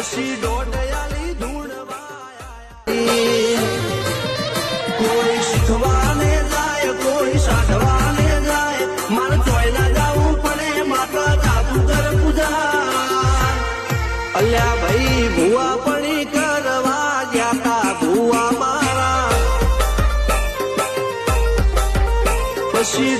પછી દોડયાલી ધૂણવા કોઈ શીખવાને જાય કોઈ સાધવાને જાય મારે ચોયલા જવું પડે માતા જાદુગર પૂજા અલ્યા ભાઈ ભુવા પડી કરવા ગયા તા ભુવા મારા પછી